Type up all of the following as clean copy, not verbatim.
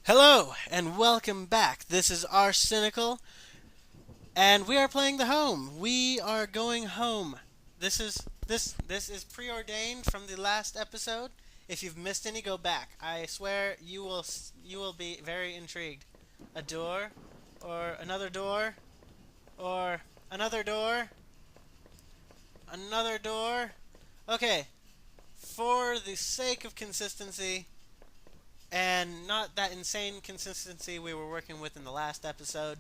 Hello and welcome back. This is Arsynical, and we are playing the home. We are going home. This is preordained from the last episode. If you've missed any, go back. I swear you will be very intrigued. A door, or another door, or another door, another door. Okay, for the sake of consistency, and not that insane consistency we were working with in the last episode.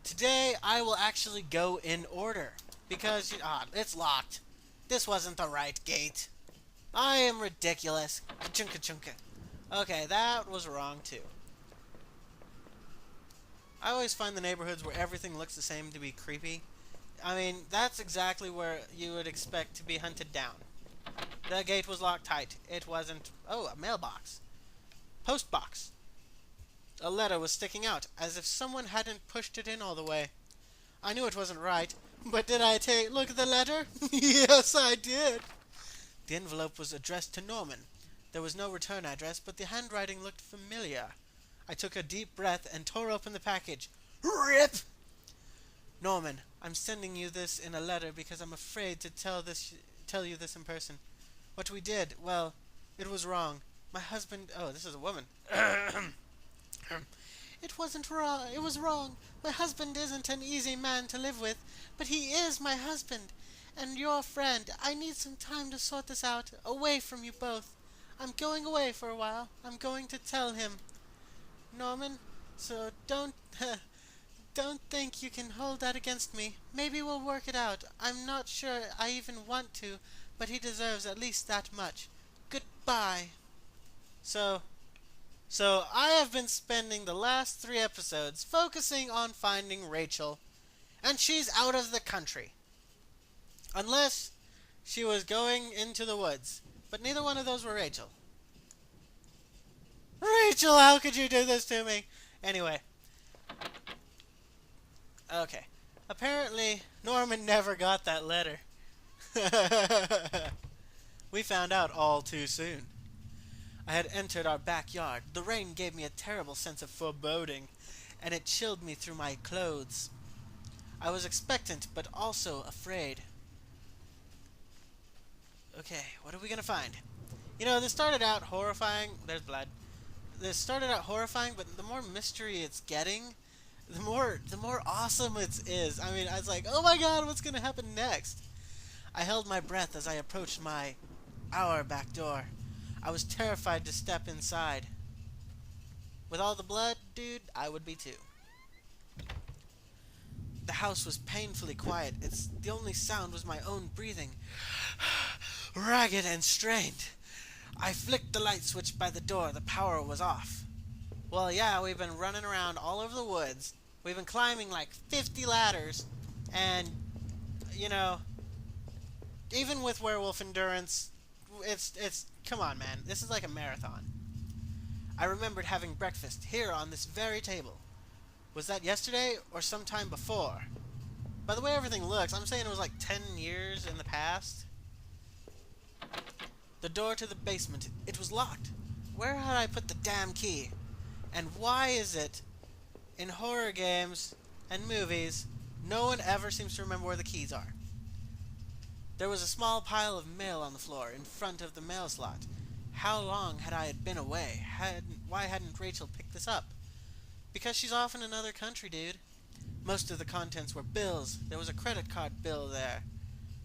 Today I will actually go in order because it's locked. This wasn't the right gate. I am ridiculous. Chunka chunka. Okay, that was wrong too. I always find the neighborhoods where everything looks the same to be creepy. I mean, that's exactly where you would expect to be hunted down. The gate was locked tight. It wasn't. Oh, a mailbox. Post box. A letter was sticking out, as if someone hadn't pushed it in all the way. I knew it wasn't right, but did I look at the letter? Yes, I did. The envelope was addressed to Norman. There was no return address, but the handwriting looked familiar. I took a deep breath and tore open the package. Rip! Norman, I'm sending you this in a letter because I'm afraid to tell you this in person. What we did, well, it was wrong. My husband... Oh, this is a woman. It wasn't wrong. It was wrong. My husband isn't an easy man to live with, but he is my husband. And your friend. I need some time to sort this out, away from you both. I'm going away for a while. I'm going to tell him. Norman, so don't... don't think you can hold that against me. Maybe we'll work it out. I'm not sure I even want to, but he deserves at least that much. Goodbye. So, so I have been spending the last 3 episodes focusing on finding Rachel, and she's out of the country. Unless she was going into the woods. But neither one of those were Rachel. Rachel, how could you do this to me? Anyway. Okay. Apparently, Norman never got that letter. We found out all too soon. I had entered our backyard. The rain gave me a terrible sense of foreboding, and it chilled me through my clothes. I was expectant, but also afraid. Okay, what are we gonna find? You know, this started out horrifying. There's blood. This started out horrifying, but the more mystery it's getting, the more awesome it is. I mean, I was like, oh my god, what's gonna happen next? I held my breath as I approached our back door. I was terrified to step inside. With all the blood, dude, I would be too. The house was painfully quiet. The only sound was my own breathing, ragged and strained. I flicked the light switch by the door. The power was off. Well, yeah, we've been running around all over the woods. We've been climbing like 50 ladders, and, you know, even with werewolf endurance, it's come on, man. This is like a marathon. I remembered having breakfast here on this very table. Was that yesterday or sometime before? By the way everything looks, I'm saying it was like 10 years in the past. The door to the basement, it was locked. Where had I put the damn key? And why is it, in horror games and movies, no one ever seems to remember where the keys are? There was a small pile of mail on the floor in front of the mail slot. How long had I been away? Why hadn't Rachel picked this up? Because she's off in another country, dude. Most of the contents were bills. There was a credit card bill there.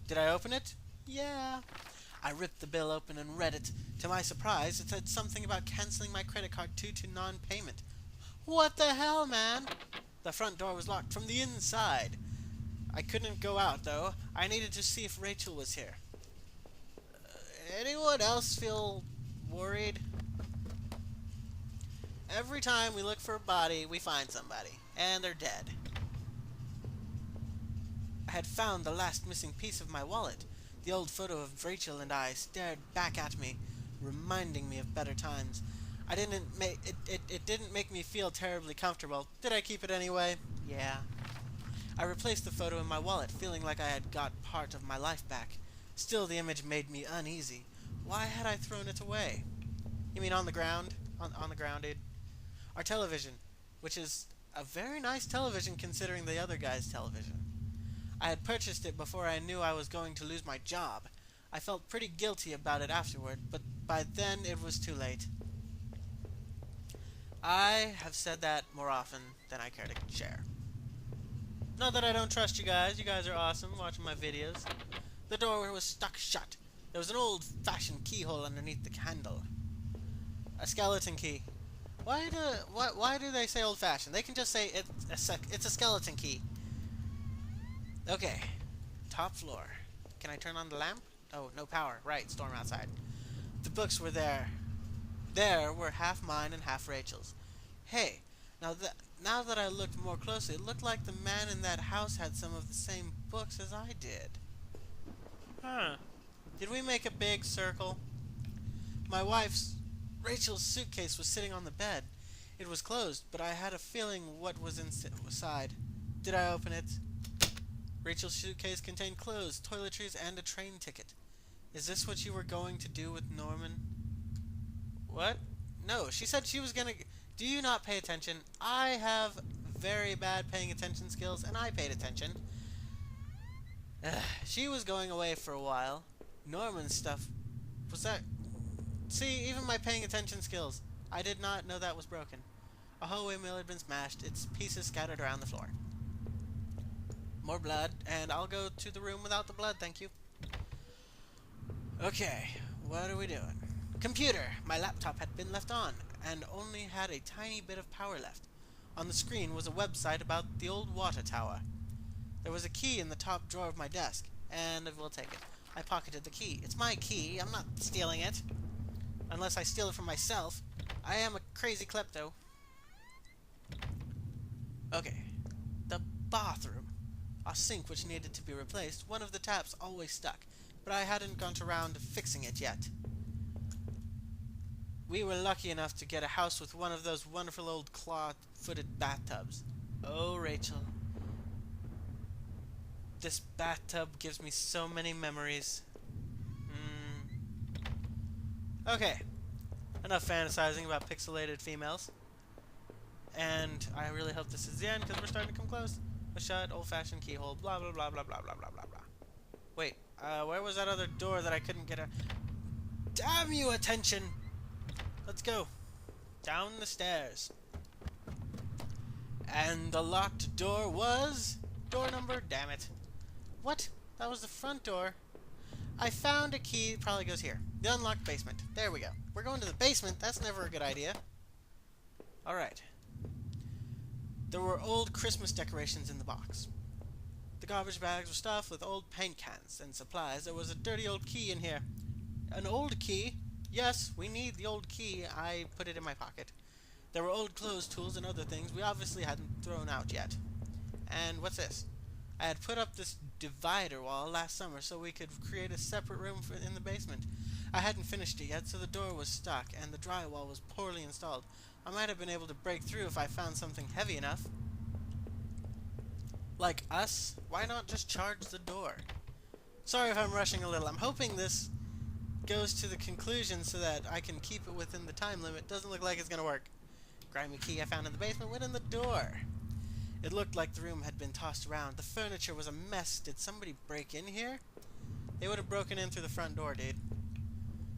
Did I open it? Yeah. I ripped the bill open and read it. To my surprise, it said something about canceling my credit card due to non-payment. What the hell, man? The front door was locked from the inside. I couldn't go out, though. I needed to see if Rachel was here. Anyone else feel worried? Every time we look for a body, we find somebody. And they're dead. I had found the last missing piece of my wallet. The old photo of Rachel and I stared back at me, reminding me of better times. It didn't make me feel terribly comfortable. Did I keep it anyway? Yeah. I replaced the photo in my wallet, feeling like I had got part of my life back. Still, the image made me uneasy. Why had I thrown it away? You mean on the ground? On the ground, dude? our television, which is a very nice television considering the other guy's television. I had purchased it before I knew I was going to lose my job. I felt pretty guilty about it afterward, but by then it was too late. I have said that more often than I care to share. Not that I don't trust you guys are awesome watching my videos. The door was stuck shut. There was an old-fashioned keyhole underneath the handle. A skeleton key. Why do they say old-fashioned? They can just say it's a skeleton key. Okay. Top floor. Can I turn on the lamp? Oh, no power. Right, storm outside. The books were there. There were half mine and half Rachel's. Hey, now that I looked more closely, it looked like the man in that house had some of the same books as I did. Huh. Did we make a big circle? My wife's, Rachel's suitcase was sitting on the bed. It was closed, but I had a feeling what was inside. Did I open it? Rachel's suitcase contained clothes, toiletries, and a train ticket. Is this what you were going to do with Norman? What? No, she said she was gonna... Do you not pay attention? I have very bad paying attention skills, and I paid attention. She was going away for a while. Norman's stuff... Was that... See, even my paying attention skills. I did not know that was broken. A hallway mill had been smashed, its pieces scattered around the floor. More blood, and I'll go to the room without the blood, thank you. Okay, what are we doing? Computer! My laptop had been left on, and only had a tiny bit of power left. On the screen was a website about the old water tower. There was a key in the top drawer of my desk, and we'll take it. I pocketed the key. It's my key, I'm not stealing it. Unless I steal it from myself. I am a crazy klepto. Okay. The bathroom. A sink which needed to be replaced. One of the taps always stuck, but I hadn't gone around to fixing it yet. We were lucky enough to get a house with one of those wonderful old claw-footed bathtubs. Oh, Rachel. This bathtub gives me so many memories. Okay. Enough fantasizing about pixelated females. And I really hope this is the end, because we're starting to come close. A shut, old-fashioned keyhole, blah, blah, blah, blah, blah, blah, blah, blah, blah. Wait, where was that other door that I couldn't get a... Damn you, attention! Let's go. Down the stairs. And the locked door was... Door number, damn it. What? That was the front door. I found a key, it probably goes here. The unlocked basement. There we go. We're going to the basement, that's never a good idea. Alright. There were old Christmas decorations in the box. The garbage bags were stuffed with old paint cans and supplies. There was a dirty old key in here. An old key? Yes, we need the old key. I put it in my pocket. There were old clothes, tools, and other things we obviously hadn't thrown out yet. And what's this? I had put up this divider wall last summer so we could create a separate room in the basement. I hadn't finished it yet, so the door was stuck, and the drywall was poorly installed. I might have been able to break through if I found something heavy enough. Like us? Why not just charge the door? Sorry if I'm rushing a little. I'm hoping this goes to the conclusion so that I can keep it within the time limit. Doesn't look like it's gonna work. Grimy key I found in the basement went in the door. It looked like the room had been tossed around. The furniture was a mess. Did somebody break in here? They would have broken in through the front door, dude.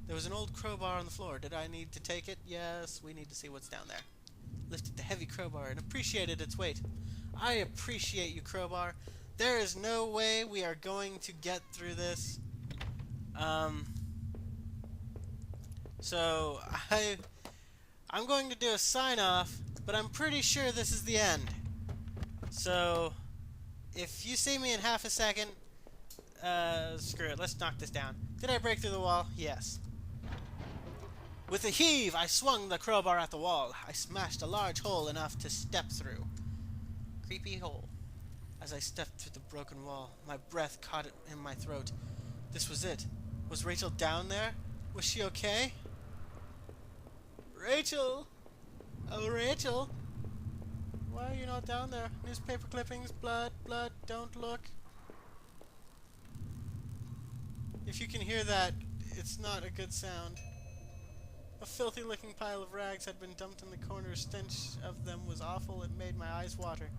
There was an old crowbar on the floor. Did I need to take it? Yes, we need to see what's down there. Lifted the heavy crowbar and appreciated its weight. I appreciate you, crowbar. There is no way we are going to get through this. So, I'm going to do a sign-off, but I'm pretty sure this is the end. So, if you see me in half a second, screw it, let's knock this down. Did I break through the wall? Yes. With a heave, I swung the crowbar at the wall. I smashed a large hole enough to step through. Creepy hole. As I stepped through the broken wall, my breath caught in my throat. This was it. Was Rachel down there? Was she okay? Rachel! Oh, Rachel! Why are you not down there? Newspaper clippings, blood, blood, don't look. If you can hear that, it's not a good sound. A filthy-looking pile of rags had been dumped in the corner. Stench of them was awful. It made my eyes water.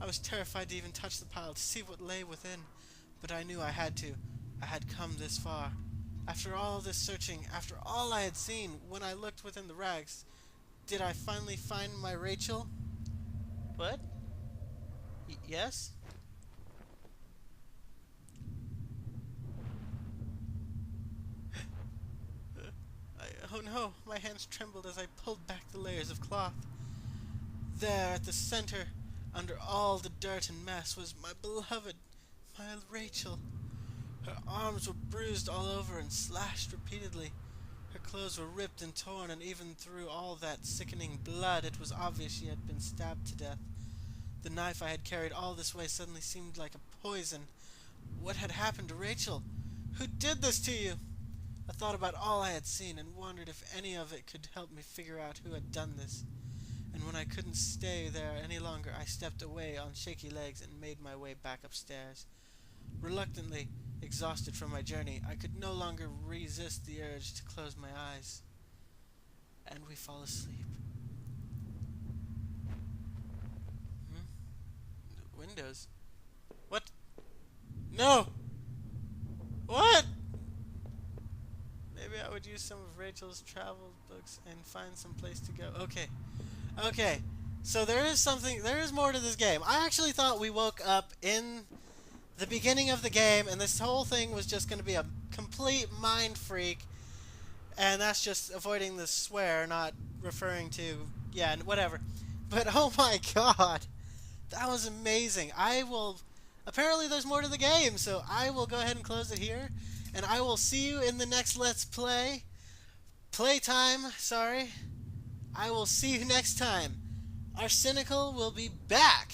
I was terrified to even touch the pile to see what lay within, but I knew I had to. I had come this far. After all this searching, after all I had seen, when I looked within the rags, did I finally find my Rachel? What? Yes? Oh no, my hands trembled as I pulled back the layers of cloth. There, at the center, under all the dirt and mess, was my beloved, my Rachel. Her arms were bruised all over and slashed repeatedly. Her clothes were ripped and torn, and even through all that sickening blood, it was obvious she had been stabbed to death. The knife I had carried all this way suddenly seemed like a poison. What had happened to Rachel? Who did this to you? I thought about all I had seen and wondered if any of it could help me figure out who had done this. And when I couldn't stay there any longer, I stepped away on shaky legs and made my way back upstairs. Reluctantly, exhausted from my journey, I could no longer resist the urge to close my eyes. And we fall asleep. Windows. What? No! What? Maybe I would use some of Rachel's travel books and find some place to go. Okay. So there is more to this game. I actually thought we woke up in the beginning of the game and this whole thing was just going to be a complete mind freak. And that's just avoiding the swear, not referring to, yeah, whatever. But oh my god. That was amazing. Apparently there's more to the game, so I will go ahead and close it here. And I will see you in the next Let's Play. Playtime, sorry. I will see you next time. Arsynical will be back.